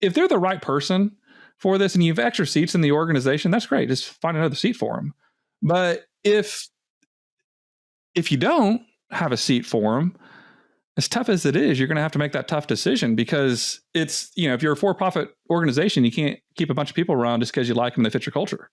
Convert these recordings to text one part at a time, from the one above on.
if they're the right person for this and you have extra seats in the organization, that's great. Just find another seat for them. But if you don't have a seat for them, as tough as it is, you're going to have to make that tough decision, because it's, if you're a for-profit organization, you can't keep a bunch of people around just because you like them, they fit your culture.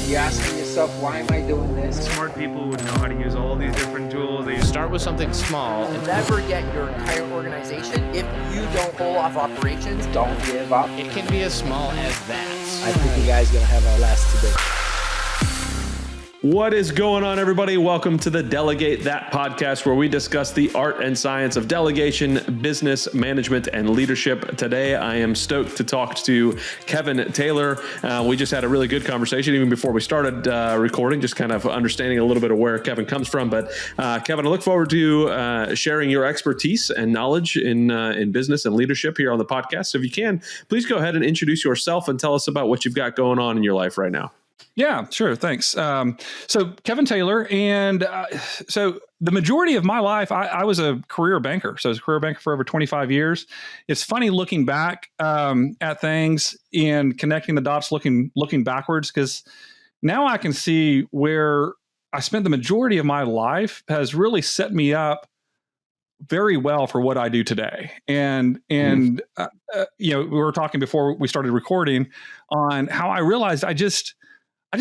You're asking yourself, why am I doing this? Smart people would know how to use all these different tools. You start with something small. You'll never get your entire organization if you don't pull off operations. Don't give up. It can be as small as that. I think you guys are going to have our last today. What is going on, everybody? Welcome to the Delegate That podcast, where we discuss the art and science of delegation, business management, and leadership. Today, I am stoked to talk to Kevin Taylor. We just had a really good conversation even before we started recording, just kind of understanding a little bit of where Kevin comes from. But Kevin, I look forward to sharing your expertise and knowledge in business and leadership here on the podcast. So if you can, please go ahead and introduce yourself and tell us about what you've got going on in your life right now. Yeah, sure. Thanks. So Kevin Taylor, and so the majority of my life, I was a career banker. So I was a career banker for over 25 years. It's funny looking back at things and connecting the dots, looking backwards, because now I can see where I spent the majority of my life has really set me up very well for what I do today. And we were talking before we started recording on how I realized I just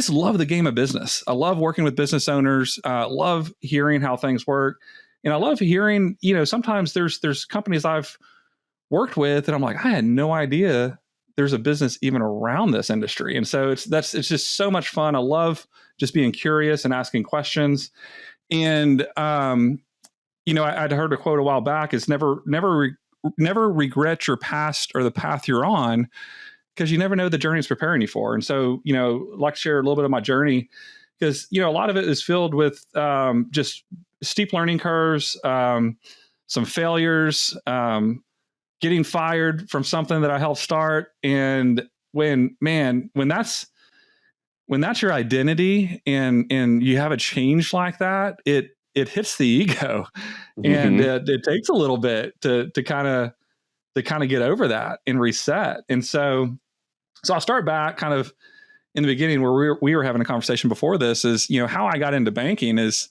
love the game of business. I love working with business owners. Love hearing how things work, and I love hearing. Sometimes there's companies I've worked with, and I'm like, I had no idea there's a business even around this industry. And so it's just so much fun. I love just being curious and asking questions. And I'd heard a quote a while back: "Is never regret your past or the path you're on, because you never know the journey is preparing you for." And so, I'd like to share a little bit of my journey, because, a lot of it is filled with just steep learning curves, some failures, getting fired from something that I helped start. And when that's your identity and you have a change like that, it hits the ego. Mm-hmm. And it takes a little bit to kind of get over that and reset. And so I'll start back kind of in the beginning where we were having a conversation before this, is, how I got into banking is,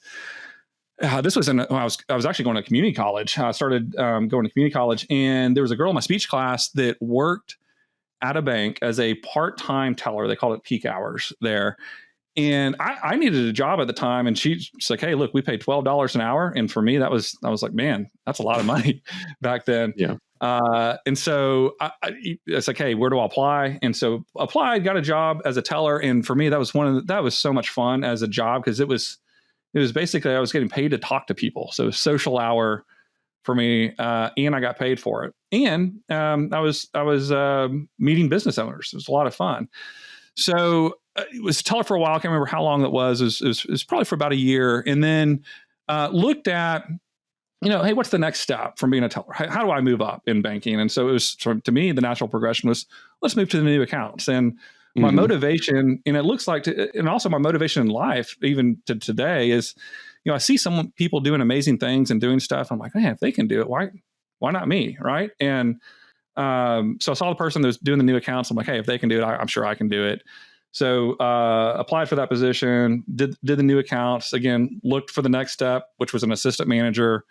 this was when I was actually going to community college. I started going to community college, and there was a girl in my speech class that worked at a bank as a part-time teller. They called it peak hours there. And I needed a job at the time, and she's like, "Hey, look, we pay $12 an hour." And for me, I was like, man, that's a lot of money back then. Yeah. And so it's like, hey, where do I apply? And so applied, got a job as a teller. And for me, that was so much fun as a job, because it was basically, I was getting paid to talk to people. So it was social hour for me, and I got paid for it. And I was meeting business owners. It was a lot of fun. So it was a teller for a while. I can't remember how long that was. It was probably for about a year. And then looked at, hey, what's the next step from being a teller? How do I move up in banking? And so it was, to me, the natural progression was, let's move to the new accounts. And my motivation, and it looks like, and also my motivation in life, even to today, is, I see people doing amazing things and doing stuff. I'm like, man, if they can do it, why not me, right? And so I saw the person that was doing the new accounts. I'm like, hey, if they can do it, I'm sure I can do it. So applied for that position, did the new accounts, again, looked for the next step, which was an assistant manager,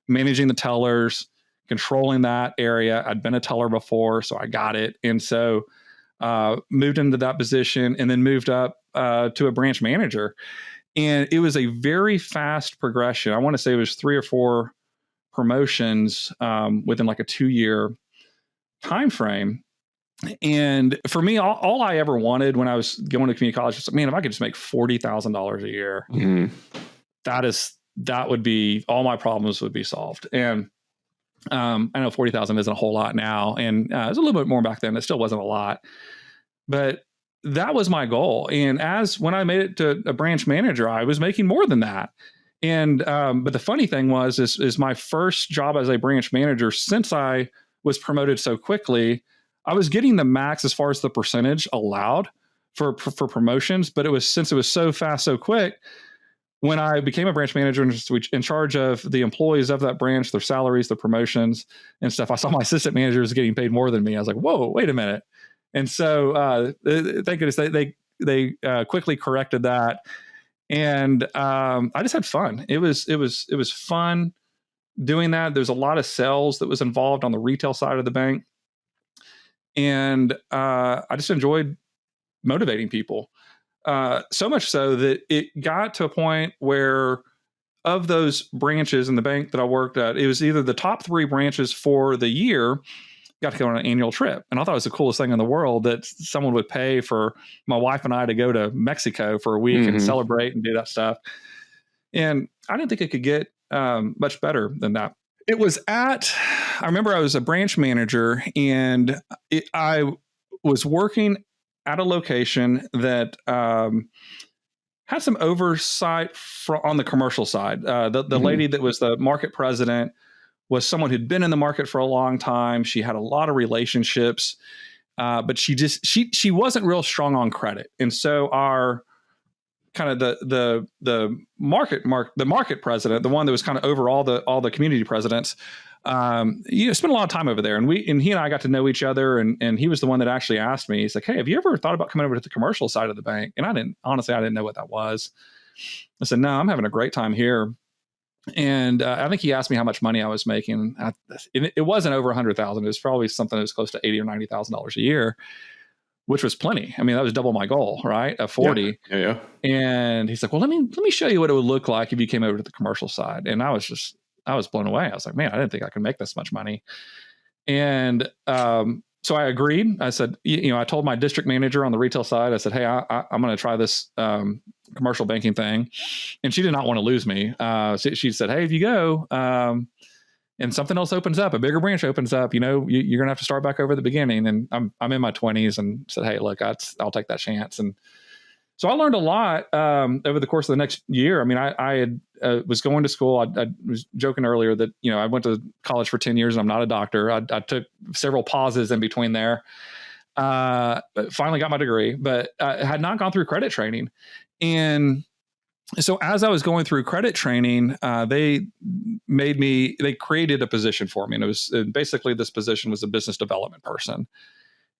managing the tellers, controlling that area. I'd been a teller before, so I got it. And so moved into that position, and then moved up to a branch manager. And it was a very fast progression. I want to say it was 3 or 4 promotions within like a 2-year time frame. And for me, all I ever wanted when I was going to community college was, man, if I could just make $40,000 a year, that would be, all my problems would be solved. And I know 40,000 isn't a whole lot now, and it was a little bit more back then. It still wasn't a lot, but that was my goal. And when I made it to a branch manager, I was making more than that. And but the funny thing is my first job as a branch manager, since I was promoted so quickly, I was getting the max as far as the percentage allowed for promotions, but since it was so fast, so quick, when I became a branch manager and in charge of the employees of that branch, their salaries, their promotions and stuff, I saw my assistant managers getting paid more than me. I was like, whoa, wait a minute. And so thank goodness they quickly corrected that. And I just had fun. It was fun doing that. There's a lot of sales that was involved on the retail side of the bank. And I just enjoyed motivating people. So much so that it got to a point where of those branches in the bank that I worked at, it was either the top 3 branches for the year got to go on an annual trip. And I thought it was the coolest thing in the world that someone would pay for my wife and I to go to Mexico for a week and celebrate and do that stuff. And I didn't think it could get much better than that. I remember I was a branch manager and I was working at a location that had some oversight on the commercial side. The lady that was the market president was someone who'd been in the market for a long time. She had a lot of relationships, but she wasn't real strong on credit. And so our kind of the market president, the one that was kind of over all the community presidents, spent a lot of time over there, and he and I got to know each other, and he was the one that actually asked me, he's like, hey, have you ever thought about coming over to the commercial side of the bank? And I didn't know what that was. I said, no, I'm having a great time here. And I think he asked me how much money I was making. It wasn't over $100,000. It was probably something that was close to $80,000 or $90,000 a year, which was plenty. I mean, that was double my goal, right? Of 40. Yeah. And he's like, well, let me show you what it would look like if you came over to the commercial side. And I was blown away. I was like, man, I didn't think I could make this much money. And so I agreed. I said, I told my district manager on the retail side, I said, hey, I'm going to try this commercial banking thing. And she did not want to lose me. She said, hey, if you go and something else opens up, a bigger branch opens up, you're going to have to start back over the beginning. And I'm in my 20s and said, hey, look, I'll take that chance. And so I learned a lot over the course of the next year. I mean, I was going to school. I was joking earlier that, I went to college for 10 years and I'm not a doctor. I took several pauses in between there. But finally got my degree, but I had not gone through credit training. And so as I was going through credit training, they created a position for me. And it was basically, this position was a business development person.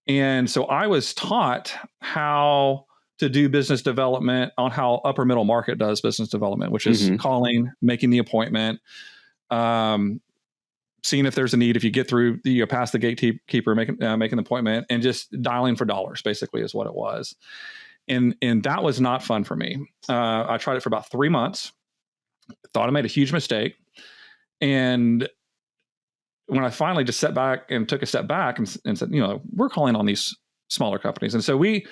And so I was taught how to do business development on how upper middle market does business development, which is calling, making the appointment, seeing if there's a need. If you get through, past the gatekeeper, making the appointment, and just dialing for dollars, basically, is what it was. And that was not fun for me. I tried it for about 3 months, thought I made a huge mistake. And when I finally just sat back and took a step back and said, we're calling on these smaller companies. And so we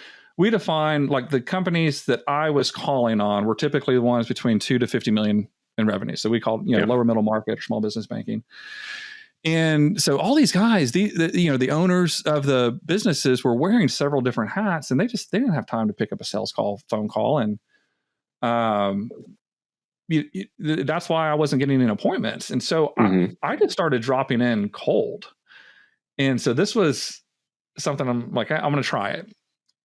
define, like, the companies that I was calling on were typically the ones between 2 to 50 million in revenue. So we called, lower middle market or small business banking. And so all these guys, the owners of the businesses were wearing several different hats, and they didn't have time to pick up a phone call. And that's why I wasn't getting any appointments. And so I just started dropping in cold. And so this was something I'm like, I'm going to try it.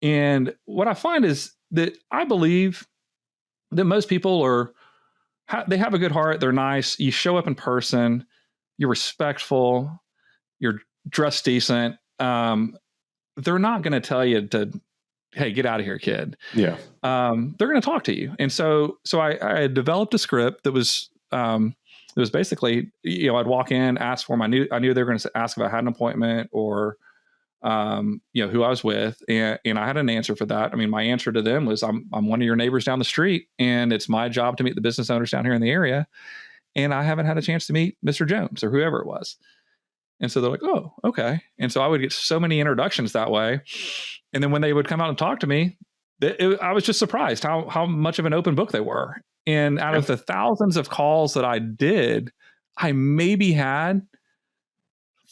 And what I find is that I believe that most people they have a good heart. They're nice. You show up in person. You're respectful, you're dressed decent. They're not going to tell you to, hey, get out of here, kid. Yeah. They're going to talk to you. And so I developed a script that was basically, I'd walk in, ask for them. I knew they were going to ask if I had an appointment or, who I was with. And I had an answer for that. I mean, my answer to them was, I'm one of your neighbors down the street, and it's my job to meet the business owners down here in the area. And I haven't had a chance to meet Mr. Jones or whoever it was. And so they're like, oh, okay. And so I would get so many introductions that way. And then when they would come out and talk to me, I was just surprised how much of an open book they were. And out of the thousands of calls that I did, I maybe had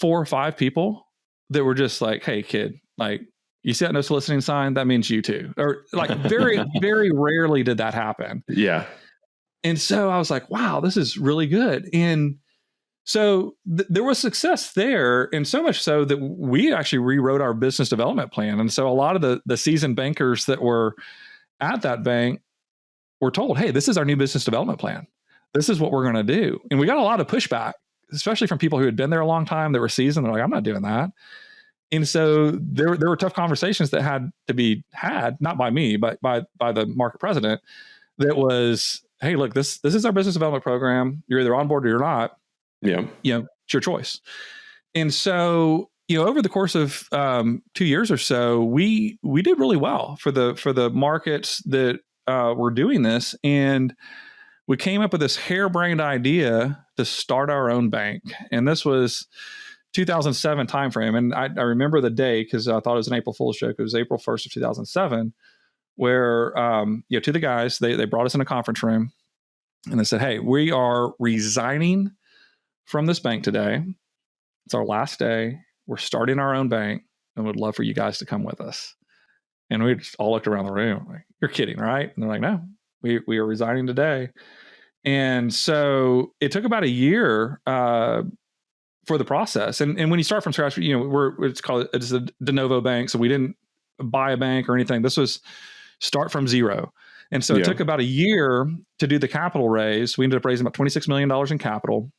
4 or 5 people that were just like, hey, kid, like, you see that no soliciting sign? That means you too. Or like, very, very rarely did that happen. Yeah. And so I was like, wow, this is really good. And so there was success there, and so much so that we actually rewrote our business development plan. And so a lot of the seasoned bankers that were at that bank we're told, hey, this is our new business development plan. This is what we're going to do. And we got a lot of pushback, especially from people who had been there a long time, that were seasoned. They're like, I'm not doing that. And so there were tough conversations that had to be had, not by me, but by the market president, that was, hey, look, this is our business development program. You're either on board or you're not. Yeah. It's your choice. And so, over the course of 2 years or so, we did really well for the markets that were doing this. And we came up with this harebrained idea to start our own bank. And this was 2007 timeframe. And I remember the day because I thought it was an April Fool's joke. It was April 1st of 2007, where, to the guys, they brought us in a conference room and they said, hey, we are resigning from this bank today. It's our last day. We're starting our own bank and would love for you guys to come with us. And we just all looked around the room like, you're kidding, right? And they're like, no, we are resigning today. And so it took about a year for the process. And when you start from scratch, it's a de novo bank. So we didn't buy a bank or anything. This was start from zero. And so it took about a year to do the capital raise. We ended up raising about $26 million in capital.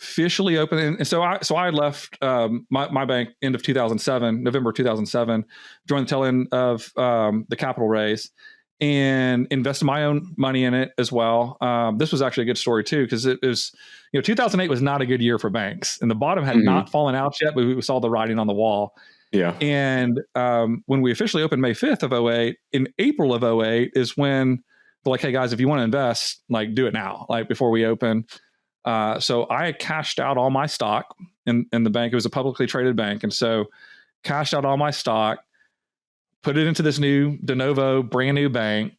Officially open. And so I left my bank end of 2007, November 2007, joined the tail end of the capital raise and invested my own money in it as well. This was actually a good story too, because it was, 2008 was not a good year for banks, and the bottom had not fallen out yet, but we saw the writing on the wall. Yeah. And when we officially opened May 5th of 08, in April of 08 is when they're like, hey guys, if you want to invest, like do it now, like before we open. So I cashed out all my stock in the bank. It was a publicly traded bank. And so cashed out all my stock, put it into this new de novo, brand new bank,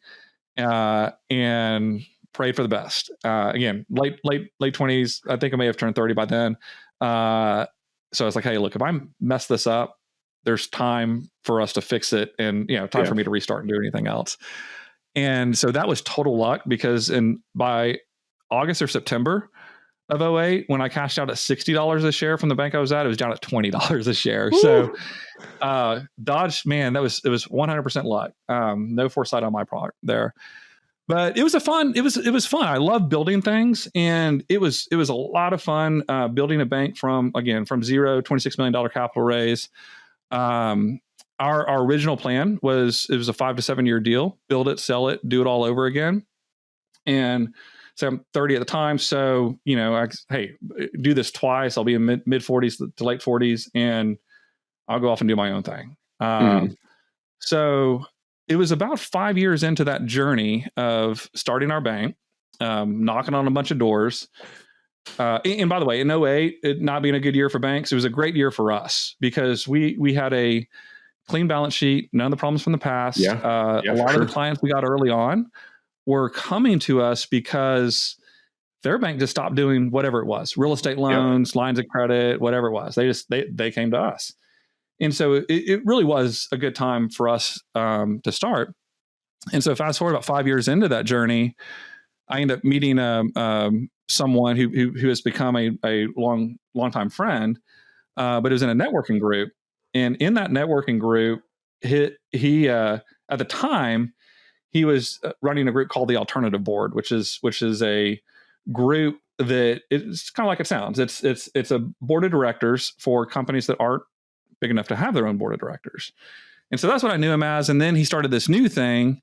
and prayed for the best. Again, late 20s. I think I may have turned 30 by then. So I was like, hey, look, if I mess this up, there's time for us to fix it and, time for me to restart and do anything else. And so that was total luck, because by August or September of 08, when I cashed out at $60 a share from the bank I was at, it was down at $20 a share. Woo! So Dodge, man, it was 100% luck. No foresight on my part there. But it was fun. I love building things, and it was a lot of fun building a bank from zero, $26 million capital raise. Our original plan was a 5 to 7 year deal, build it, sell it, do it all over again. And so I'm 30 at the time. So, hey, do this twice. I'll be in mid 40s to late 40s, and I'll go off and do my own thing. So it was about 5 years into that journey of starting our bank, knocking on a bunch of doors. And by the way, in 08, it not being a good year for banks, it was a great year for us, because we had a clean balance sheet, none of the problems from the past. A lot of the clients we got early on were coming to us because their bank just stopped doing whatever it was, real estate loans, lines of credit, whatever it was. They came to us. And so it really was a good time for us to start. And so fast forward about 5 years into that journey, I ended up meeting someone who has become a long-time friend, but it was in a networking group. And in that networking group, he at the time, he was running a group called the Alternative Board, which is a group that it's kind of like it sounds. It's a board of directors for companies that aren't big enough to have their own board of directors. And so that's what I knew him as. And then he started this new thing.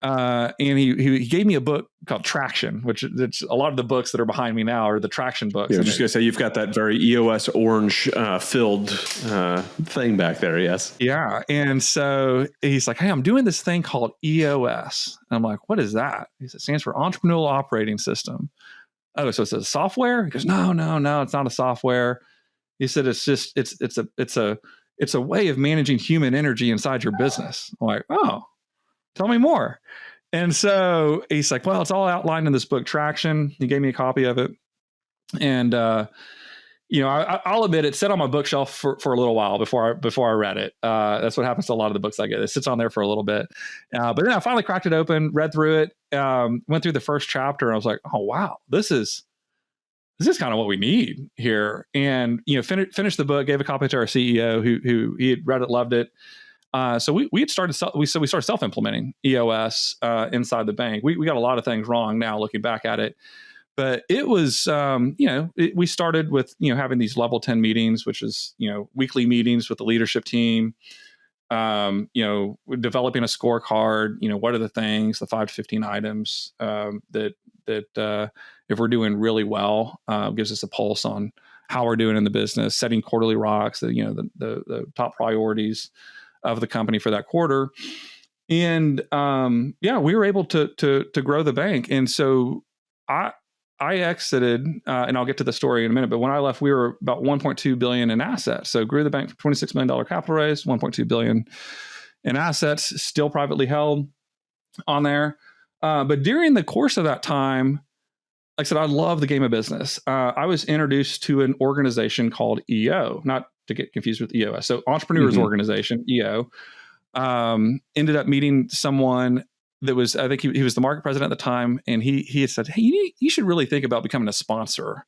And he gave me a book called Traction, which it's a lot of the books that are behind me now are the Traction books. Yeah, I was just going to say, you've got that very EOS orange filled thing back there. Yes. Yeah. And so he's like, hey, I'm doing this thing called EOS. And I'm like, what is that? He said, it stands for Entrepreneurial Operating System. Oh, so it's a software? He goes, no, it's not a software. He said, it's a way of managing human energy inside your business. I'm like, oh, tell me more. And so he's like, well, it's all outlined in this book, Traction. He gave me a copy of it. And, I'll admit it sat on my bookshelf for a little while before I read it. That's what happens to a lot of the books I get. It sits on there for a little bit. But then I finally cracked it open, read through it, went through the first chapter. And I was like, oh, wow, this is kind of what we need here. And, finished the book, gave a copy to our CEO who he had read it, loved it. So we had started we started self-implementing EOS inside the bank. We got a lot of things wrong now looking back at it, but it was we started with having these level 10 meetings, which is weekly meetings with the leadership team. Developing a scorecard. What are the things, the 5 to 15 items that if we're doing really well, gives us a pulse on how we're doing in the business. Setting quarterly rocks, the top priorities of the company for that quarter. And we were able to grow the bank. And so I exited, and I'll get to the story in a minute, but when I left, we were about $1.2 billion in assets. So grew the bank from $26 million capital raise, $1.2 billion in assets, still privately held on there. But during the course of that time, like I said, I love the game of business. I was introduced to an organization called EO, not to get confused with EOS. So Entrepreneurs Organization, EO. Ended up meeting someone that was, I think he was the market president at the time. And he had said, hey, you should really think about becoming a sponsor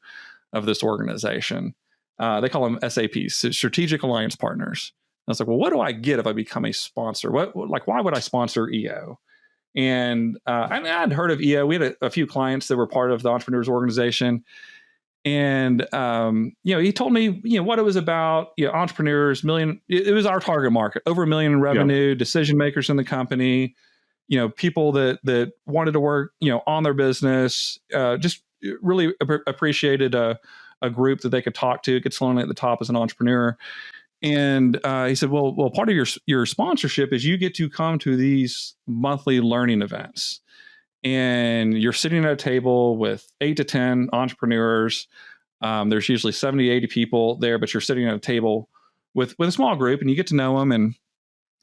of this organization. They call them SAPs, so Strategic Alliance Partners. And I was like, well, what do I get if I become a sponsor? Why would I sponsor EO? And I'd heard of EO. We had a few clients that were part of the Entrepreneurs Organization. And, he told me, what it was about, entrepreneurs, it was our target market, over $1 million in revenue, decision makers in the company, people that wanted to work, on their business, just really appreciated a group that they could talk to, get slowly at the top as an entrepreneur. And he said, well, part of your sponsorship is you get to come to these monthly learning events. And you're sitting at a table with 8 to 10 entrepreneurs. There's usually 70, 80 people there, but you're sitting at a table with a small group and you get to know them. And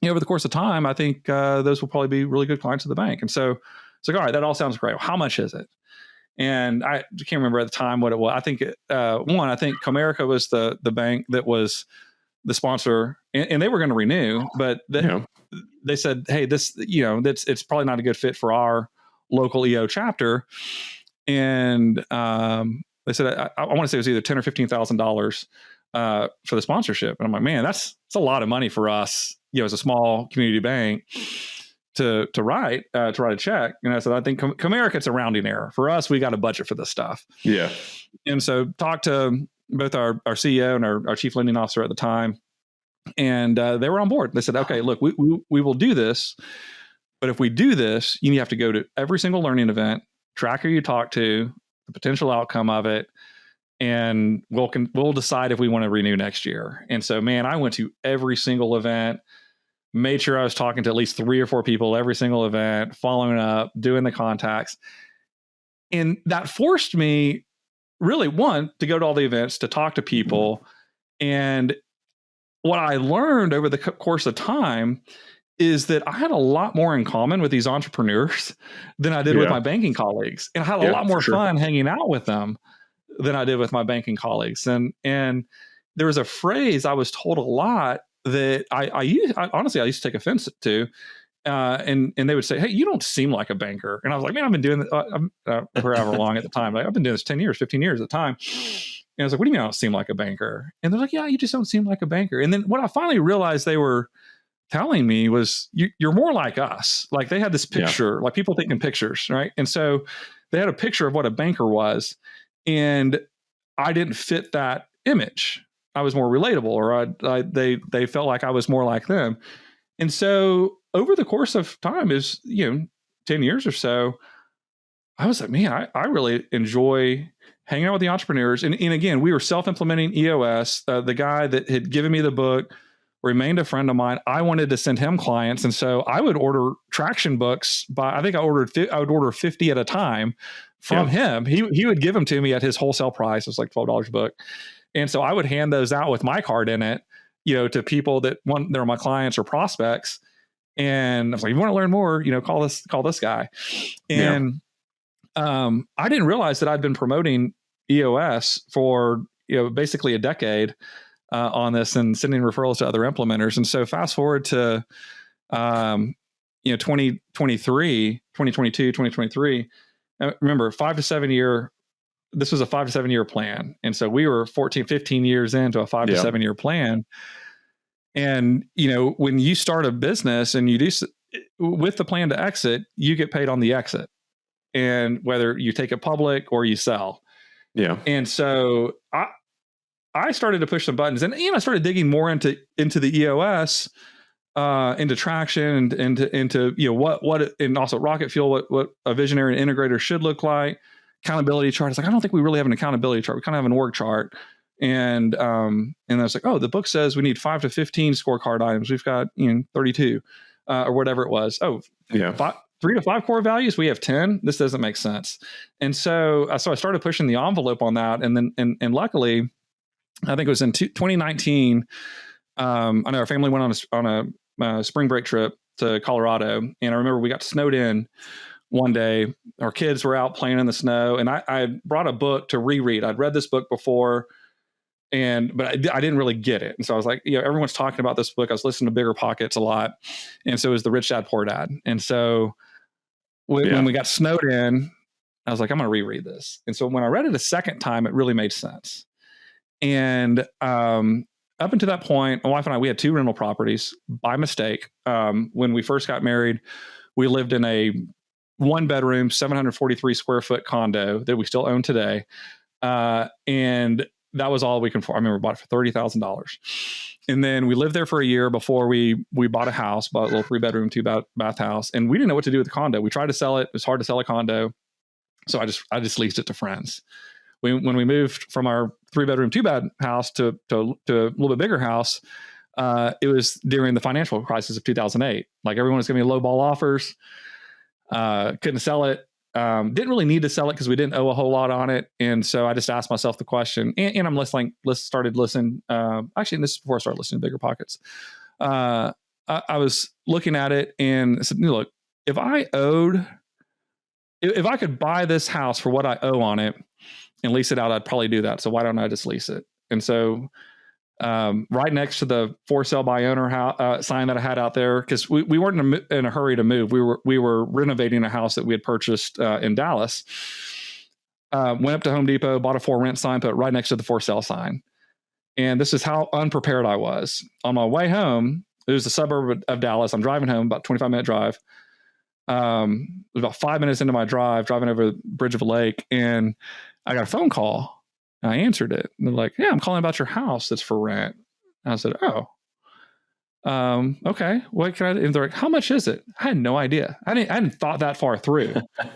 over the course of time, I think those will probably be really good clients of the bank. And so it's like, all right, that all sounds great. Well, how much is it? And I can't remember at the time what it was. I think I think Comerica was the bank that was the sponsor, and they were going to renew, but they said, hey, this, it's probably not a good fit for our local EO chapter. And they said, I want to say it was either $10,000 or $15,000 for the sponsorship. And I'm like, man, that's a lot of money for us, as a small community bank to write a check. And I said, I think Comerica, it's a rounding error. For us, we got a budget for this stuff. Yeah. And so talked to both our CEO and our chief lending officer at the time. And they were on board. They said, okay, look, we will do this. But if we do this, you have to go to every single learning event, track who you talk to, the potential outcome of it, and we'll decide if we want to renew next year. And so, man, I went to every single event, made sure I was talking to at least 3 or 4 people every single event, following up, doing the contacts. And that forced me really, one, to go to all the events, to talk to people. And what I learned over the course of time is that I had a lot more in common with these entrepreneurs than I did with my banking colleagues. And I had a lot more fun hanging out with them than I did with my banking colleagues. And there was a phrase I was told a lot that I used to take offense to. And they would say, hey, you don't seem like a banker. And I was like, man, I've been doing this forever long at the time. I've been doing this 10 years, 15 years at the time. And I was like, what do you mean I don't seem like a banker? And they're like, yeah, you just don't seem like a banker. And then what I finally realized they were telling me was, you're more like us. Like they had this picture, like people think in pictures, right? And so they had a picture of what a banker was. And I didn't fit that image. I was more relatable, or they felt like I was more like them. And so over the course of time, 10 years or so, I was like, man, I really enjoy hanging out with the entrepreneurs. And again, we were self-implementing EOS. The guy that had given me the book remained a friend of mine. I wanted to send him clients. And so I would order traction books I would order 50 at a time from him. He would give them to me at his wholesale price. It was like $12 a book. And so I would hand those out with my card in it, to people that they're my clients or prospects. And I was like, you want to learn more, call this guy. And I didn't realize that I'd been promoting EOS for, basically a decade on this and sending referrals to other implementers. And so fast forward to, 2022, 2023, remember 5 to 7 year, this was a 5 to 7 year plan. And so we were 14, 15 years into a 5 to 7 year plan. And, when you start a business and you do with the plan to exit, you get paid on the exit, and whether you take it public or you sell. Yeah. And so I started to push some buttons, and I started digging more into the EOS, into traction, and into what and also rocket fuel, what a visionary integrator should look like. Accountability chart. It's like, I don't think we really have an accountability chart. We kind of have an org chart. And I was like, oh, the book says we need 5 to 15 scorecard items. We've got 32 or whatever it was. Oh, yeah, 3 to 5 core values. We have 10. This doesn't make sense. And so I started pushing the envelope on that. And then and luckily, I think it was in 2019. I know our family went on a spring break trip to Colorado, and I remember we got snowed in one day. Our kids were out playing in the snow, and I brought a book to reread. I'd read this book before, but I didn't really get it. And so I was like, everyone's talking about this book. I was listening to Bigger Pockets a lot. And so it was the Rich Dad, Poor Dad. And so when we got snowed in, I was like, I'm going to reread this. And so when I read it a second time, it really made sense. And up until that point, my wife and I, we had 2 rental properties by mistake. When we first got married, we lived in a 1-bedroom, 743 square foot condo that we still own today. And that was all we can afford. I remember we bought it for $30,000. And then we lived there for a year before we bought a house, bought a little 3-bedroom, 2-bath house. And we didn't know what to do with the condo. We tried to sell it. It was hard to sell a condo. So I just leased it to friends. When we moved from our 3-bedroom, 2-bath house to a little bit bigger house, it was during the financial crisis of 2008. Like, everyone was giving me low ball offers. Couldn't sell it. Didn't really need to sell it because we didn't owe a whole lot on it. And so I just asked myself the question, and I'm started listening. Actually, this is before I started listening to Bigger Pockets. I was looking at it and said, look, if I could buy this house for what I owe on it and lease it out, I'd probably do that. So why don't I just lease it? And so right next to the for sale by owner sign that I had out there, because we weren't in a hurry to move. We were renovating a house that we had purchased in Dallas. Went up to Home Depot, bought a for rent sign, put it right next to the for sale sign. And this is how unprepared I was. On my way home, it was a suburb of Dallas. I'm driving home, about 25-minute drive. It was about 5 minutes into my drive, driving over the bridge of a lake, and I got a phone call. And I answered it. And they're like, yeah, I'm calling about your house that's for rent. And I said, oh, okay. What can I do? And they're like, how much is it? I had no idea. I hadn't thought that far through. I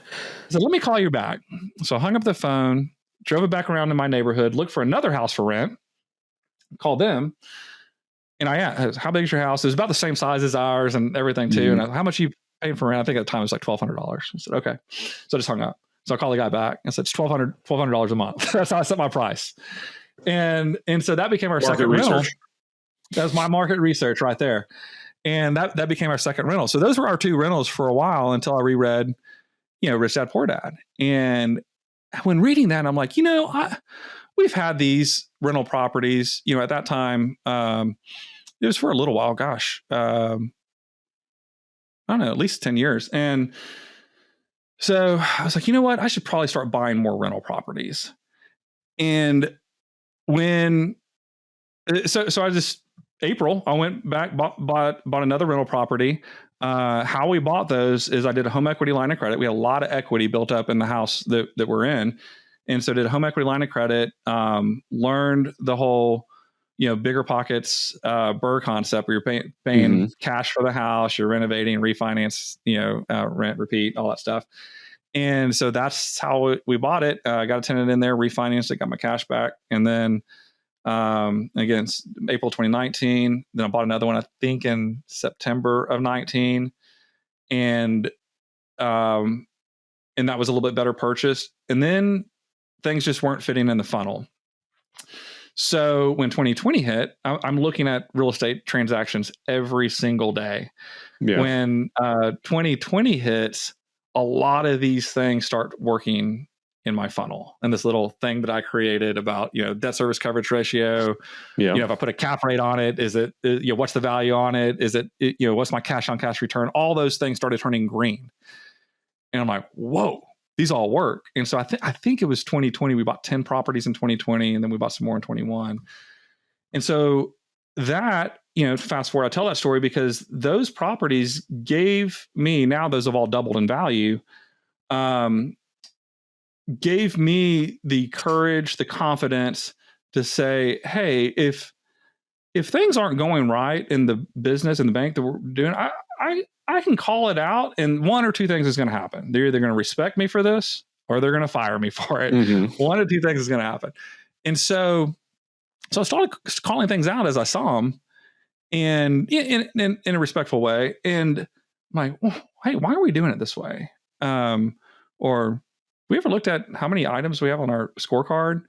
said, let me call you back. So I hung up the phone, drove it back around in my neighborhood, looked for another house for rent, called them. And I asked, how big is your house? It was about the same size as ours and everything too. Mm-hmm. And how much are you paying for rent? I think at the time it was like $1,200. I said, okay. So I just hung up. So I called the guy back and said, it's $1,200 a month. That's how I set my price. And so that became our second rental. That was my market research right there. And that became our second rental. So those were our 2 rentals for a while until I reread, Rich Dad, Poor Dad. And when reading that, I'm like, we've had these rental properties, at that time, it was for a little while, gosh, I don't know, at least 10 years. And so I was like, you know what? I should probably start buying more rental properties. And so I just, April, I went back, bought another rental property. How we bought those is I did a home equity line of credit. We had a lot of equity built up in the house that we're in. And so did a home equity line of credit, learned the whole, Bigger Pockets, BRRRR concept where you're paying cash for the house, you're renovating, refinance, rent, repeat, all that stuff. And so that's how we bought it. I got a tenant in there, refinanced it, got my cash back. And then, again, April 2019, then I bought another one, I think in September of 19. And that was a little bit better purchase. And then things just weren't fitting in the funnel. So when 2020 hit, I'm looking at real estate transactions every single day. Yeah. When 2020 hits, a lot of these things start working in my funnel. And this little thing that I created about, debt service coverage ratio, if I put a cap rate on it, is it, what's the value on it? Is it, what's my cash on cash return? All those things started turning green. And I'm like, whoa. These all work. And so I think it was 2020. We bought 10 properties in 2020, and then we bought some more in 21. And so that, fast forward, I tell that story because those properties gave me, now those have all doubled in value, gave me the courage, the confidence to say, hey, if things aren't going right in the business and the bank that we're doing, I can call it out, and one or two things is going to happen. They're either going to respect me for this or they're going to fire me for it. One or two things is going to happen. And so I started calling things out as I saw them, and in a respectful way. And I'm like, well, hey, why are we doing it this way? Or we ever looked at how many items we have on our scorecard?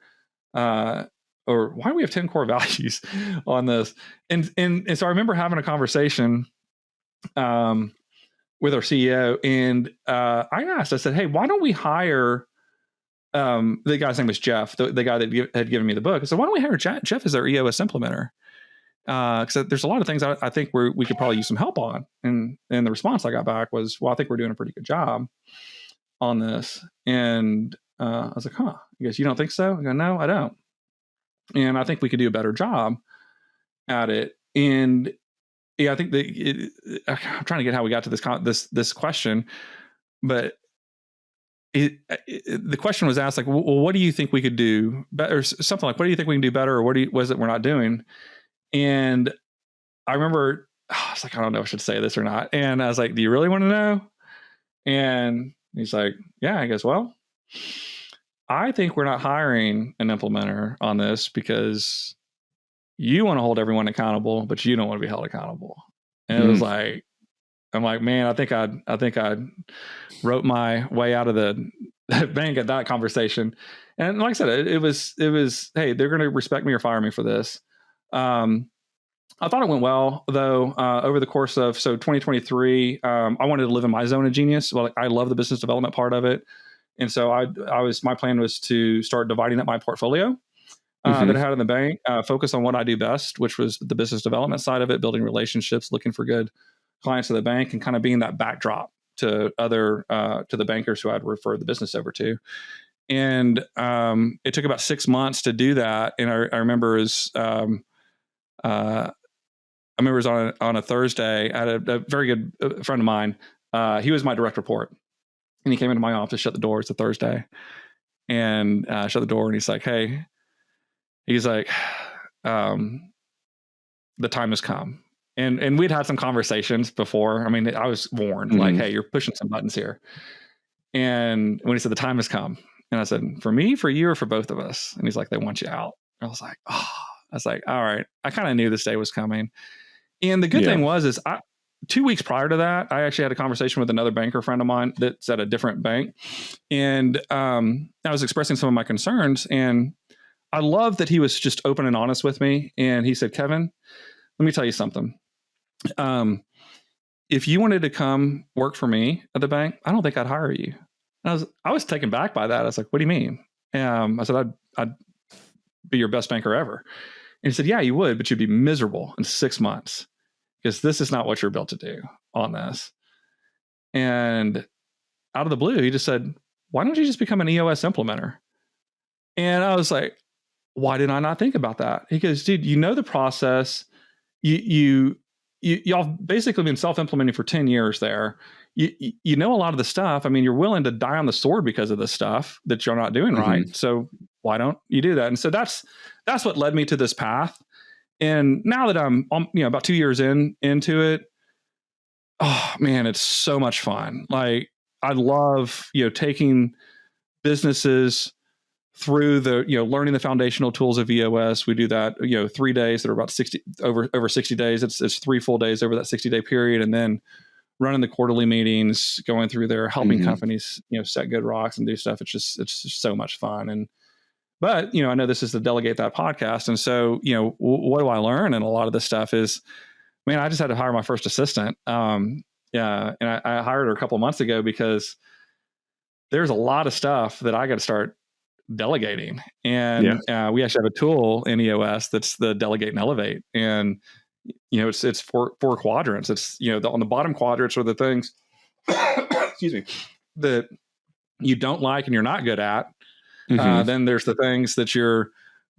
Or why do we have 10 core values on this? And so I remember having a conversation with our CEO, and I said, hey, why don't we hire, the guy's name was Jeff, the guy that had given me the book. I said, why don't we hire Jeff as our EOS implementer? Because there's a lot of things I think we could probably use some help on. And the response I got back was, well, I think we're doing a pretty good job on this. And I was like, huh, he goes, you don't think so? I go, no, I don't. And I think we could do a better job at it. And yeah, I think I'm trying to get how we got to this question, but the question was asked like, well, what do you think we could do better? Or something like, what do you think we can do better? Or what is it we're not doing? And I remember, I was like, I don't know if I should say this or not. And I was like, do you really want to know? And he's like, yeah. I guess, well, I think we're not hiring an implementer on this because you want to hold everyone accountable, but you don't want to be held accountable. And it was like, I'm like, man, I think I wrote my way out of the bank at that conversation. And like I said, it was, hey, they're going to respect me or fire me for this. I thought it went well though, over the course of, 2023, I wanted to live in my zone of genius. Well, I love the business development part of it. And so my plan was to start dividing up my portfolio that I had in the bank, focus on what I do best, which was the business development side of it, building relationships, looking for good clients of the bank, and kind of being that backdrop to to the bankers who I'd refer the business over to. And it took about 6 months to do that. And I remember on a Thursday, I had a very good friend of mine. He was my direct report. And he came into my office, shut the door. It's a Thursday, and shut the door. And he's like, "Hey," he's like, "The time has come." And we'd had some conversations before. I mean, I was warned, like, "Hey, you're pushing some buttons here." And when he said, "The time has come," and I said, "For me, for you, or for both of us?" And he's like, "They want you out." I was like, "Oh," I was like, "All right." I kind of knew this day was coming. And the good thing was, 2 weeks prior to that, I actually had a conversation with another banker friend of mine that's at a different bank. And I was expressing some of my concerns. And I love that he was just open and honest with me. And he said, "Kevin, let me tell you something. If you wanted to come work for me at the bank, I don't think I'd hire you." And I was taken back by that. I was like, "What do you mean?" I said, I'd be your best banker ever. And he said, "Yeah, you would, but you'd be miserable in 6 months. Because this is not what you're built to do on this." And out of the blue, he just said, "Why don't you just become an EOS implementer?" And I was like, "Why did I not think about that?" He goes, "Dude, you know the process. Y'all basically been self-implementing for 10 years there. You know a lot of the stuff. I mean, you're willing to die on the sword because of the stuff that you're not doing right. So why don't you do that?" And so that's what led me to this path. And now that I'm, about 2 years into it, oh man, it's so much fun. Like I love, taking businesses through learning the foundational tools of EOS. We do that, 3 days that are about over 60 days. It's 3 full days over that 60-day period. And then running the quarterly meetings, going through there, helping companies, set good rocks and do stuff. It's just so much fun. But, I know this is the Delegate That podcast. And so, what do I learn? And a lot of this stuff is, man, I just had to hire my first assistant. And I hired her a couple of months ago because there's a lot of stuff that I got to start delegating. And we actually have a tool in EOS that's the Delegate and Elevate. And, it's four quadrants. It's, on the bottom quadrants are the things, excuse me, that you don't like and you're not good at. Then there's the things that you're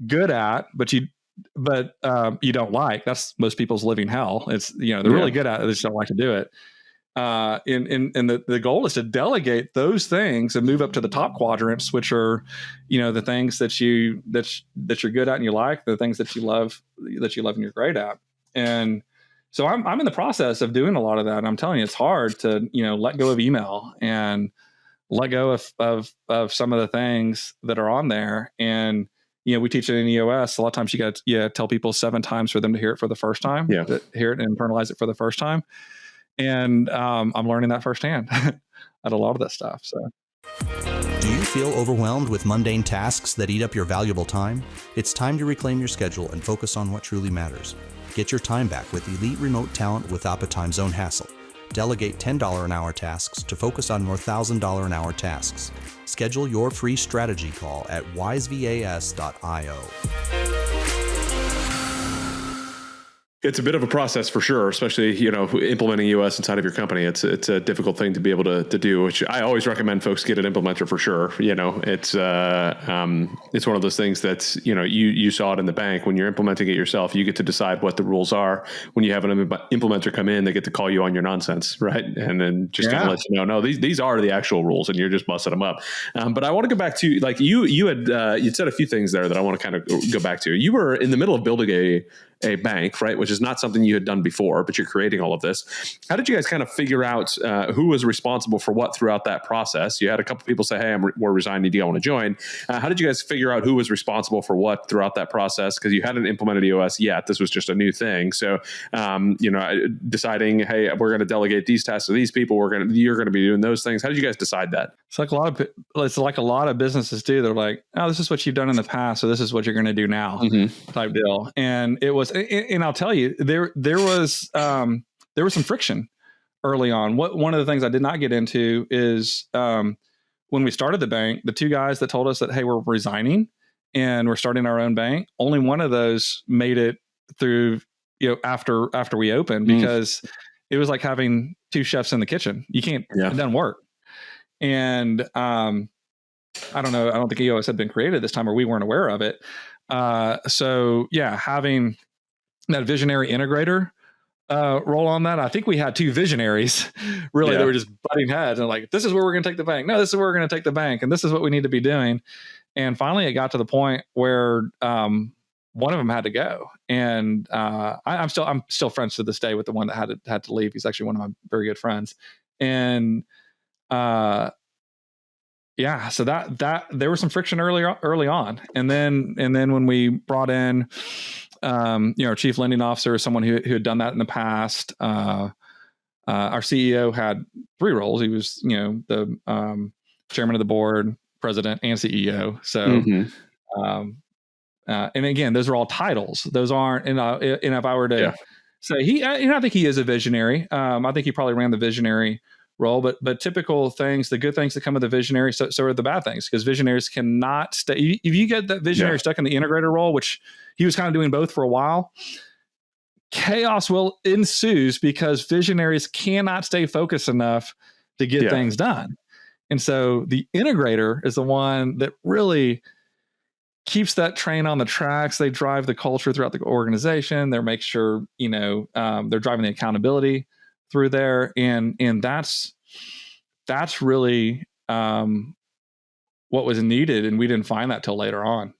good at, but you you don't like. That's most people's living hell. It's, they're really good at it. They just don't like to do it. And the goal is to delegate those things and move up to the top quadrants, which are, the things that you're good at and you like, the things that you love and you're great at. And so I'm in the process of doing a lot of that. And I'm telling you, it's hard to, let go of email and let go of some of the things that are on there. And, we teach it in EOS. A lot of times you got to tell people 7 times for them to hear it for the first time, hear it and internalize it for the first time. And I'm learning that firsthand at a lot of this stuff. So, do you feel overwhelmed with mundane tasks that eat up your valuable time? It's time to reclaim your schedule and focus on what truly matters. Get your time back with elite remote talent without the time zone hassle. Delegate $10 an hour tasks to focus on more $1,000 an hour tasks. Schedule your free strategy call at wisevas.io. It's a bit of a process for sure, especially, implementing EOS inside of your company. It's a difficult thing to be able to do, which I always recommend folks get an implementer for sure. It's one of those things that's, you saw it in the bank. When you're implementing it yourself, you get to decide what the rules are. When you have an implementer come in, they get to call you on your nonsense, right? And then just to let you know, no, these are the actual rules, and you're just busting them up. But I want to go back to, like, you'd said a few things there that I want to kind of go back to. You were in the middle of building a bank, right? Which is not something you had done before, but you're creating all of this. How did you guys kind of figure out who was responsible for what throughout that process? You had a couple of people say, "Hey, we're resigning. Do you want to join?" How did you guys figure out who was responsible for what throughout that process? Because you hadn't implemented EOS yet. This was just a new thing. So, deciding, hey, we're going to delegate these tasks to these people. You're going to be doing those things. How did you guys decide that? It's like a lot of businesses do. They're like, "Oh, this is what you've done in the past, so this is what you're going to do now," type deal. And it was, and I'll tell you, there was some friction early on. One of the things I did not get into is when we started the bank, the 2 guys that told us that, hey, we're resigning and we're starting our own bank, only one of those made it through, after we opened, because it was like having 2 chefs in the kitchen. You can't, it doesn't work. And I don't know. I don't think EOS had been created this time, or we weren't aware of it. So having that visionary integrator role on that, I think we had 2 visionaries really that were just butting heads and like, this is where we're going to take the bank. No, this is where we're going to take the bank, and this is what we need to be doing. And finally, it got to the point where one of them had to go, and I'm still friends to this day with the one that had to leave. He's actually one of my very good friends, and so that there was some friction early on, and then when we brought in our chief lending officer, someone who had done that in the past, our CEO had 3 roles. He was the chairman of the board, president, and CEO. So and again, those are all titles. Those aren't, and if I were to say I think he is a visionary. I think he probably ran the visionary role, but typical things, the good things that come with the visionary, so are the bad things, because visionaries cannot stay. If you get that visionary stuck in the integrator role, which he was kind of doing both for a while, chaos will ensues, because visionaries cannot stay focused enough to get things done. And so the integrator is the one that really keeps that train on the tracks. They drive the culture throughout the organization. They make sure, they're driving the accountability through there. And that's really what was needed. And we didn't find that till later on.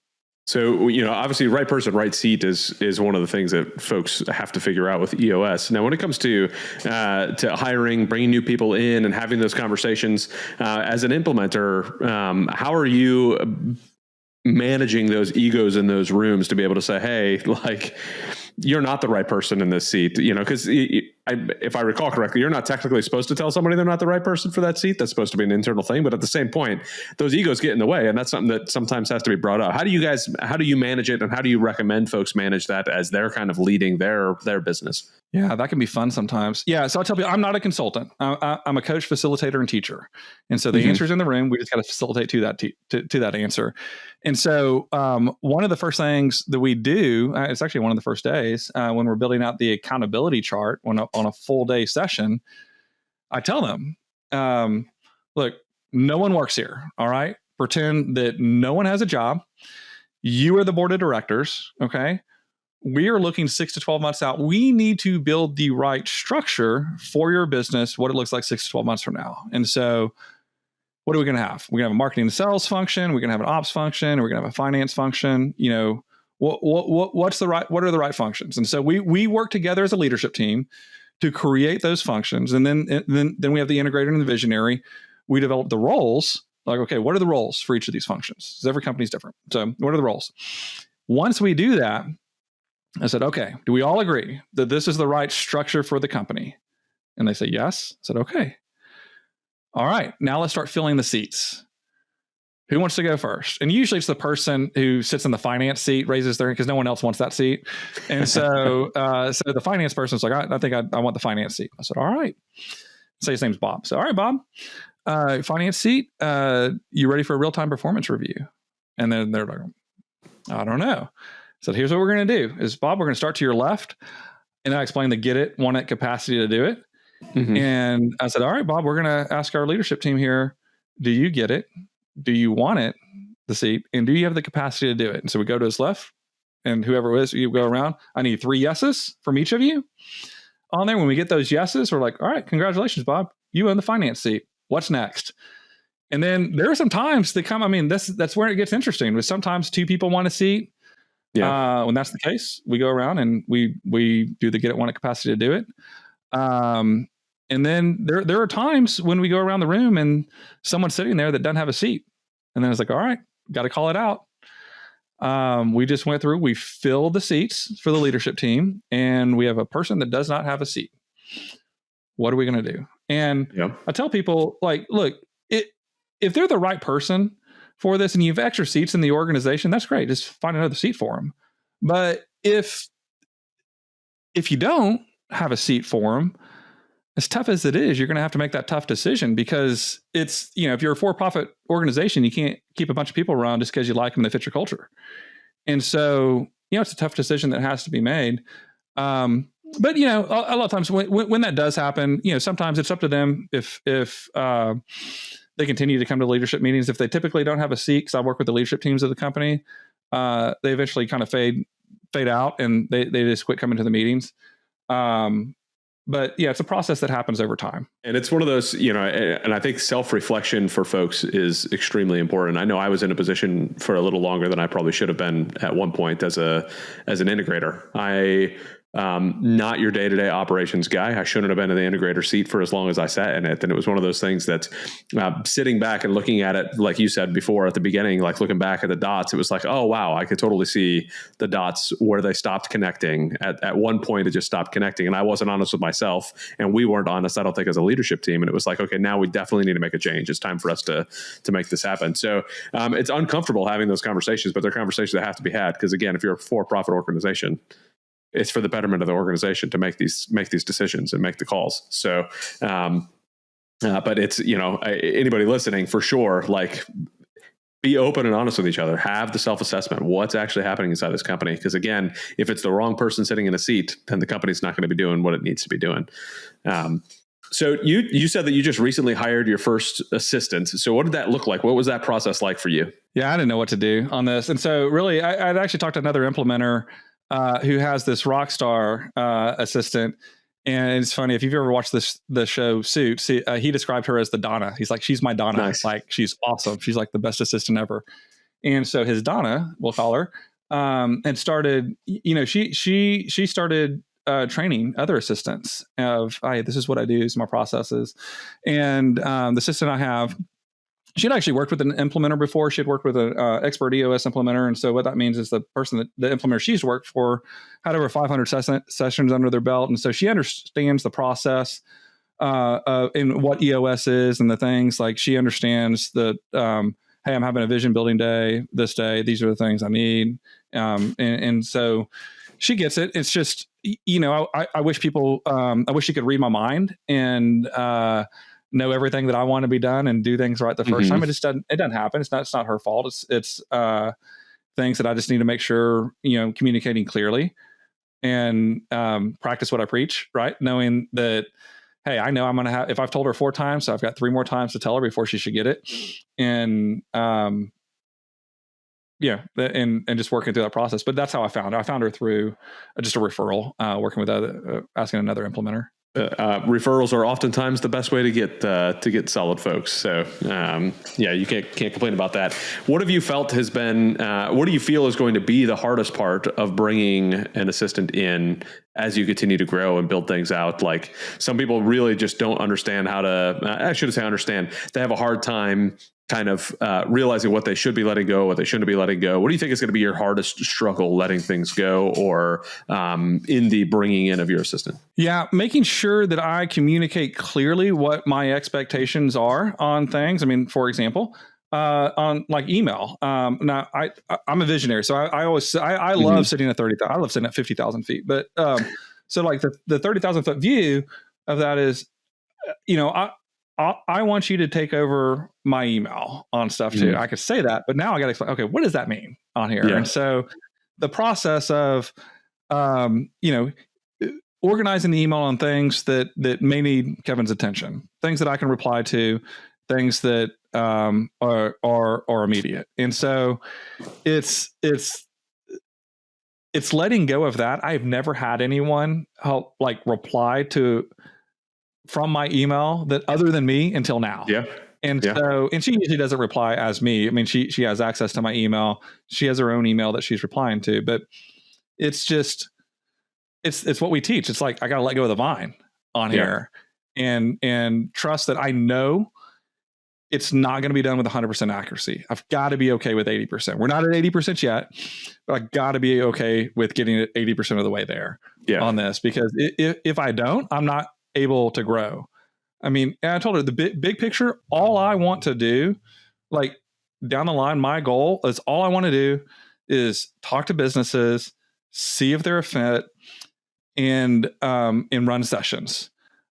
So, obviously right person, right seat is one of the things that folks have to figure out with EOS. Now, when it comes to hiring, bringing new people in and having those conversations, as an implementer, how are you managing those egos in those rooms to be able to say, hey, like, you're not the right person in this seat, because if I recall correctly, you're not technically supposed to tell somebody they're not the right person for that seat. That's supposed to be an internal thing. But at the same point, those egos get in the way. And that's something that sometimes has to be brought up. How do you manage it? And how do you recommend folks manage that as they're kind of leading their business? Yeah, that can be fun sometimes. Yeah. So I'll tell you, I'm not a consultant. I'm a coach, facilitator, and teacher. And so the answer's in the room. We just got to facilitate to that answer. And so one of the first things that we do, it's actually one of the first days when we're building out the accountability chart on a full day session, I tell them, look, no one works here. All right. Pretend that no one has a job. You are the board of directors. Okay. we are looking 6 to 12 months out. We need to build the right structure for your business, what it looks like 6 to 12 months from now. And so what are we going to have? We're going to have a marketing and sales function. We're going to have an ops function. We're going to have a finance function. What are the right functions? And so we work together as a leadership team to create those functions. And then we have the integrator and the visionary. We develop the roles. Like, okay, what are the roles for each of these functions? Because every company is different. So what are the roles? Once we do that, I said, okay, do we all agree that this is the right structure for the company? And they say, yes. I said, okay. All right, now let's start filling the seats. Who wants to go first? And usually it's the person who sits in the finance seat, raises their hand because no one else wants that seat. And so so the finance person's like, I think I want the finance seat. I said, all right. Say his name's Bob. So, all right, Bob, finance seat, you ready for a real-time performance review? And then they're like, I don't know. So here's what we're going to do is, Bob, we're going to start to your left. And I explained the get it, want it capacity to do it. Mm-hmm. And I said, all right, Bob, we're going to ask our leadership team here, do you get it? Do you want it, the seat? And do you have the capacity to do it? And so we go to his left, and whoever it is, you go around. I need 3 yeses from each of you on there. When we get those yeses, we're like, all right, congratulations, Bob. You own the finance seat. What's next? And then there are some times that come, I mean, that's where it gets interesting. But sometimes 2 people want a seat. Yeah. When that's the case, we go around and we do the get it, want it capacity to do it. And then there are times when we go around the room and someone's sitting there that doesn't have a seat. And then it's like, all right, got to call it out. We just went through, we filled the seats for the leadership team, and we have a person that does not have a seat. What are we going to do? And I tell people, like, look, if they're the right person for this and you have extra seats in the organization, that's great. Just find another seat for them. But if you don't have a seat for them, as tough as it is, you're going to have to make that tough decision, because it's, if you're a for-profit organization, you can't keep a bunch of people around just because you like them and they fit your culture. And so, it's a tough decision that has to be made. But, a lot of times when that does happen, sometimes it's up to them if they continue to come to leadership meetings. If they typically don't have a seat, because I work with the leadership teams of the company, they eventually kind of fade out, and they just quit coming to the meetings. But yeah, it's a process that happens over time. And it's one of those, and I think self-reflection for folks is extremely important. I know I was in a position for a little longer than I probably should have been at one point as an integrator. Not your day-to-day operations guy. I shouldn't have been in the integrator seat for as long as I sat in it. And it was one of those things that sitting back and looking at it, like you said before at the beginning, like looking back at the dots, it was like, oh, wow, I could totally see the dots where they stopped connecting. At one point, it just stopped connecting. And I wasn't honest with myself, and we weren't honest, I don't think, as a leadership team. And it was like, okay, now we definitely need to make a change. It's time for us to make this happen. So it's uncomfortable having those conversations, but they're conversations that have to be had. Because again, if you're a for-profit organization, it's for the betterment of the organization to make these decisions and make the calls. So, but it's, anybody listening, for sure, like, be open and honest with each other. Have the self-assessment. What's actually happening inside this company? Because again, if it's the wrong person sitting in a seat, then the company's not going to be doing what it needs to be doing. So you said that you just recently hired your first assistant. So what did that look like? What was that process like for you? Yeah, I didn't know what to do on this. And so really, I'd actually talked to another implementer who has this rock star assistant. And it's funny, if you've ever watched the show Suits, he described her as the Donna. He's like, she's my Donna. Nice. Like, she's awesome. She's like the best assistant ever. And so his Donna, we'll call her, and started, she started training other assistants of, this is what I do, these are my processes. And the assistant I have, she'd actually worked with an implementer before. She'd worked with an expert EOS implementer. And so what that means is the person the implementer she's worked for had over 500 sessions under their belt. And so she understands the process and what EOS is and the things. Like, she understands that, hey, I'm having a vision building day this day. These are the things I need. And so she gets it. It's just, I wish people, I wish she could read my mind and know everything that I want to be done and do things right the first time. It just doesn't happen. It's not her fault. It's things that I just need to make sure, communicating clearly and practice what I preach, right? Knowing that, hey, I know I'm going to have, if I've told her 4 times, so I've got 3 more times to tell her before she should get it. And and just working through that process. But that's how I found her. I found her through just a referral, working with asking another implementer. Referrals are oftentimes the best way to get solid folks. So you can't complain about that. What have you felt has been? What do you feel is going to be the hardest part of bringing an assistant in as you continue to grow and build things out? Like, some people really just don't understand how to. I shouldn't say understand. They have a hard time kind of realizing what they should be letting go, what they shouldn't be letting go. What do you think is going to be your hardest struggle letting things go, or in the bringing in of your assistant? Yeah, making sure that I communicate clearly what my expectations are on things. I mean, for example, on like email. Now I'm a visionary, so I always I love sitting at 30,000. I love sitting at 50,000 feet. But so like the 30,000 foot view of that is, I want you to take over my email on stuff too. I could say that, but now I got to explain, okay, what does that mean on here? Yeah. And so the process of, organizing the email on things that may need Kevin's attention, things that I can reply to, things that are immediate. And so it's letting go of that. I've never had anyone help reply from my email that other than me until now. Yeah. And so she usually doesn't reply as me. I mean, she has access to my email. She has her own email that she's replying to, but it's just, it's what we teach. It's like, I got to let go of the vine on here and trust that I know it's not going to be done with 100% accuracy. I've got to be okay with 80%. We're not at 80% yet, but I got to be okay with getting it 80% of the way there on this, because if I don't, I'm not able to grow. I mean, and I told her the big picture, all I want to do, like down the line, my goal is all I want to do is talk to businesses, see if they're a fit, and run sessions.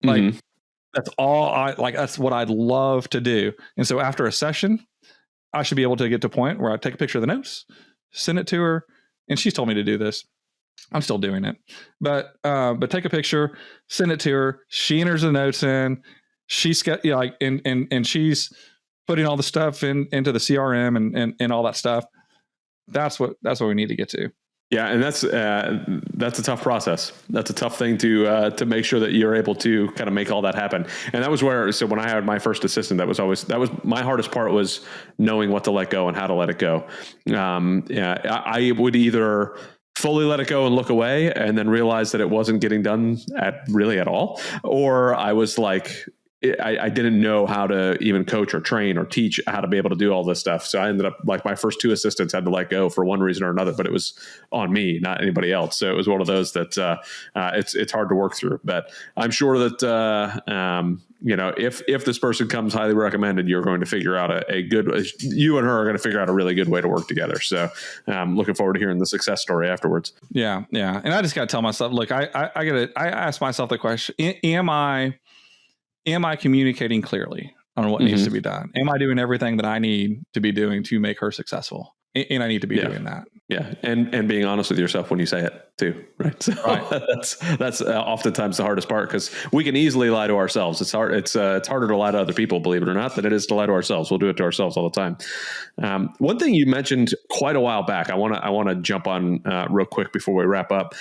Like that's all that's what I'd love to do. And so after a session, I should be able to get to a point where I take a picture of the notes, send it to her. And she's told me to do this. I'm still doing it, but take a picture, send it to her. She enters the notes in. She's got and she's putting all the stuff into the CRM and all that stuff. That's what we need to get to. Yeah, and that's a tough process. That's a tough thing to make sure that you're able to kind of make all that happen. And that was so when I hired my first assistant, that was my hardest part, was knowing what to let go and how to let it go. I would either fully let it go and look away and then realize that it wasn't getting done at all, or I was like, I didn't know how to even coach or train or teach how to be able to do all this stuff. So I ended up, like, my first two assistants had to let go for one reason or another, but it was on me, not anybody else. So it was one of those that it's hard to work through. But I'm sure that if this person comes highly recommended, you're going to figure out you and her are going to figure out a really good way to work together. So looking forward to hearing the success story afterwards. Yeah. And I just got to tell myself, look, I ask myself the question, am I communicating clearly on what needs to be done? Am I doing everything that I need to be doing to make her successful? And I need to be doing that. Yeah. And being honest with yourself when you say it too. Right. So that's oftentimes the hardest part, because we can easily lie to ourselves. It's hard. It's harder to lie to other people, believe it or not, than it is to lie to ourselves. We'll do it to ourselves all the time. One thing you mentioned quite a while back, I want to jump on real quick before we wrap up,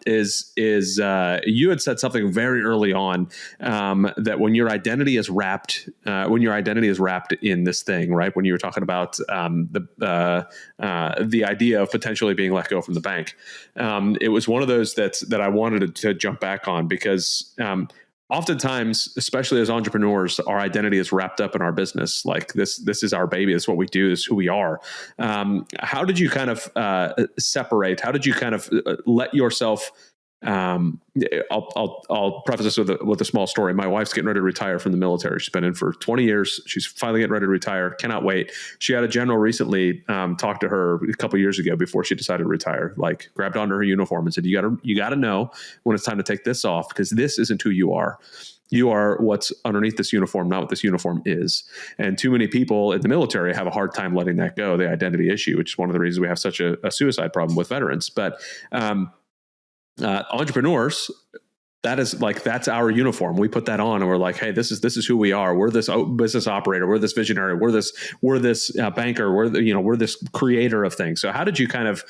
is you had said something very early on, that when your identity is wrapped in this thing, right? When you were talking about the idea of potentially being let go from the bank. It was one of those that I wanted to jump back on, because oftentimes, especially as entrepreneurs, our identity is wrapped up in our business. Like this is our baby. This is what we do. This is who we are. How did you kind of separate? How did you kind of let yourself? I'll preface this with a small story. My wife's getting ready to retire from the military. She's been in for 20 years. She's finally getting ready to retire. Cannot wait. She had a general recently talk to her a couple of years ago before she decided to retire. Like, grabbed onto her uniform and said, "You got to know when it's time to take this off, because this isn't who you are. You are what's underneath this uniform, not what this uniform is." And too many people in the military have a hard time letting that go, the identity issue, which is one of the reasons we have such a suicide problem with veterans. But entrepreneurs, that is like, that's our uniform. We put that on and we're like, hey, this is who we are. We're this business operator. We're this visionary. We're this banker. We're this creator of things. So how did you kind of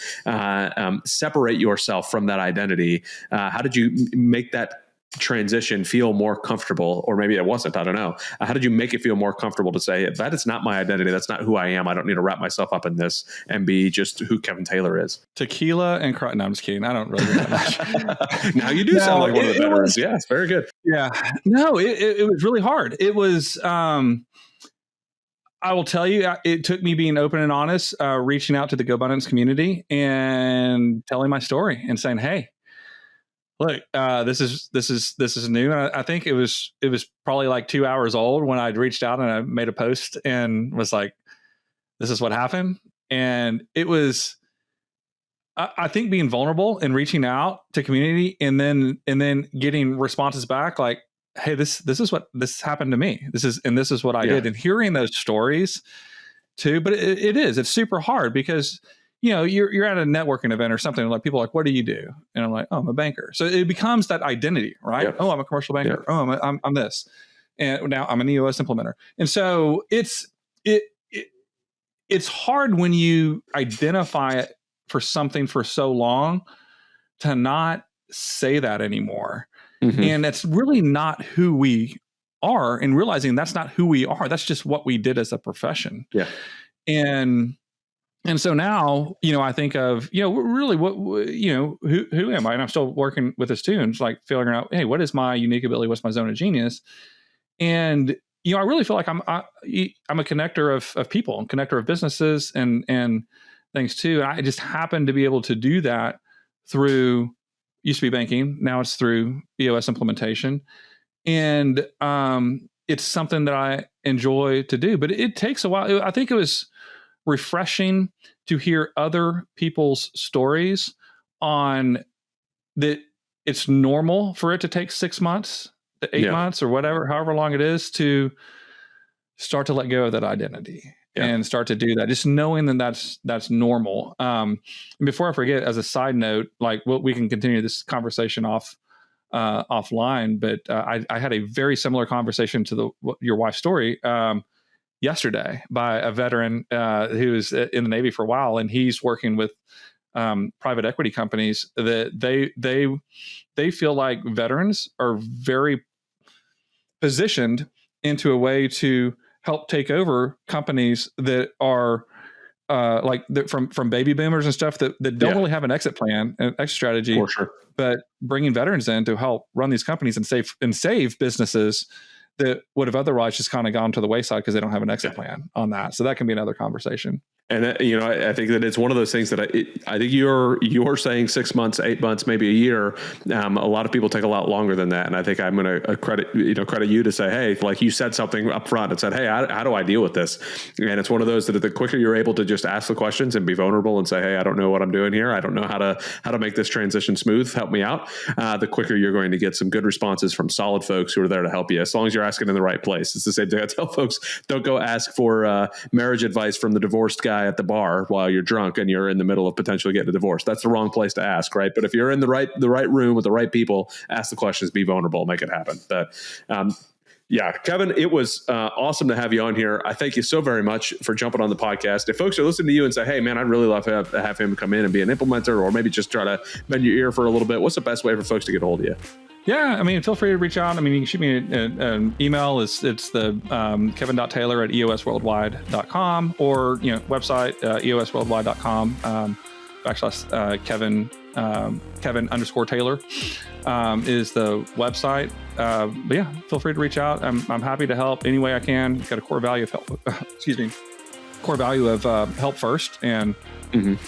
separate yourself from that identity? How did you make that transition feel more comfortable? Or maybe it wasn't, I don't know. How did you make it feel more comfortable to say, that is not my identity. That's not who I am. I don't need to wrap myself up in this and be just who Kevin Taylor is. Tequila and no, I'm just kidding. I don't really do that much. Now you do sound like one of the veterans. Yeah, it's very good. Yeah. No, it was really hard. It was, I will tell you, it took me being open and honest, reaching out to the GoBundance community and telling my story and saying, hey, look, this is new. And I think it was probably like 2 hours old when I'd reached out and I made a post and was like, this is what happened. And it was, I think, being vulnerable and reaching out to community and then getting responses back like, hey, this is what this happened to me. This is what I did. And hearing those stories too, but it's super hard because you're at a networking event or something, like people are like, what do you do? And I'm like, oh, I'm a banker. So it becomes that identity, right? Yep. Oh, I'm a commercial banker. Yep. Oh, I'm this. And now I'm an EOS implementer. And so it's hard when you identify it for something for so long to not say that anymore. Mm-hmm. And that's really not who we are, and realizing that's not who we are. That's just what we did as a profession. Yeah. And so now, I think of, really who am I? And I'm still working with this too. And it's like figuring out, hey, what is my unique ability? What's my zone of genius? And, I really feel like I'm a connector of people and connector of businesses and things too. And I just happen to be able to do that through, used to be banking. Now it's through EOS implementation. And it's something that I enjoy to do, but it takes a while. I think it was refreshing to hear other people's stories on that. It's normal for it to take 6 months to 8 months or whatever, however long it is, to start to let go of that identity and start to do that. Just knowing that that's normal. And before I forget, as a side note, like we can continue this conversation offline, but I had a very similar conversation to your wife's story yesterday by a veteran who was in the Navy for a while, and he's working with private equity companies that they feel like veterans are very positioned into a way to help take over companies that are from baby boomers and stuff that don't really have an exit plan, an exit strategy, for sure. But bringing veterans in to help run these companies and save businesses that would have otherwise just kind of gone to the wayside because they don't have an exit plan on that. So that can be another conversation. And I think that it's one of those things that I think you're saying 6 months, 8 months, maybe a year. A lot of people take a lot longer than that. And I think I'm going to credit you to say, hey, like you said something up front and said, hey, how do I deal with this? And it's one of those that the quicker you're able to just ask the questions and be vulnerable and say, hey, I don't know what I'm doing here. I don't know how to make this transition smooth. Help me out. The quicker you're going to get some good responses from solid folks who are there to help you, as long as you're asking in the right place. It's the same thing I tell folks: don't go ask for marriage advice from the divorced guy at the bar while you're drunk and you're in the middle of potentially getting a divorce. That's the wrong place to ask, right? But if you're in the right room with the right people, ask the questions, be vulnerable, make it happen. But Kevin, it was awesome to have you on here. I thank you so very much for jumping on the podcast. If folks are listening to you and say, hey man, I'd really love to have him come in and be an implementer, or maybe just try to bend your ear for a little bit, what's the best way for folks to get a hold of you? Yeah, I mean, feel free to reach out. I mean, you can shoot me an email. It's the kevin.taylor@eosworldwide.com, or website eosworldwide.com / Kevin_Taylor is the website. But yeah, feel free to reach out. I'm happy to help any way I can. Got a core value of help. Core value of help first, and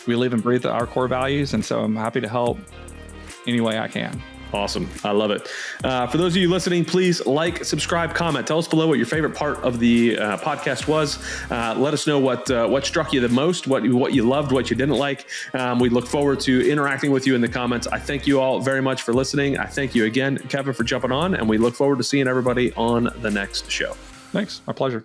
we live and breathe our core values, and so I'm happy to help any way I can. Awesome. I love it. For those of you listening, please like, subscribe, comment. Tell us below what your favorite part of the podcast was. Let us know what struck you the most, what you loved, what you didn't like. We look forward to interacting with you in the comments. I thank you all very much for listening. I thank you again, Kevin, for jumping on, and we look forward to seeing everybody on the next show. Thanks. My pleasure.